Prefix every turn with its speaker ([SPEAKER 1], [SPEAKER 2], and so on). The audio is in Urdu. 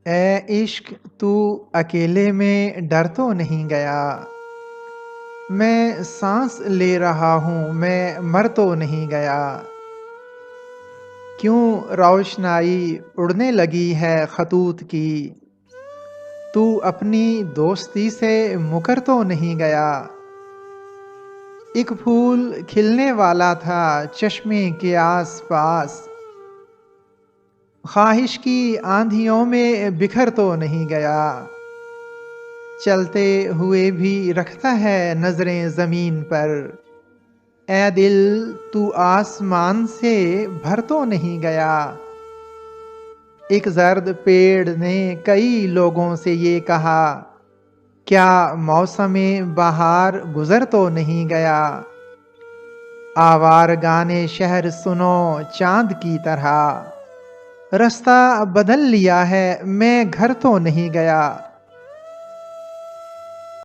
[SPEAKER 1] اے عشق تو اکیلے میں ڈر تو نہیں گیا؟ میں سانس لے رہا ہوں، میں مر تو نہیں گیا؟ کیوں روشنائی اڑنے لگی ہے خطوط کی؟ تو اپنی دوستی سے مکر تو نہیں گیا؟ ایک پھول کھلنے والا تھا چشمے کے آس پاس، خواہش کی آندھیوں میں بکھر تو نہیں گیا؟ چلتے ہوئے بھی رکھتا ہے نظریں زمین پر، اے دل تو آسمان سے بھر تو نہیں گیا؟ ایک زرد پیڑ نے کئی لوگوں سے یہ کہا، کیا موسم بہار گزر تو نہیں گیا؟ آوار گانے شہر سنو چاند کی طرح، رستہ بدل لیا ہے میں گھر تو نہیں گیا؟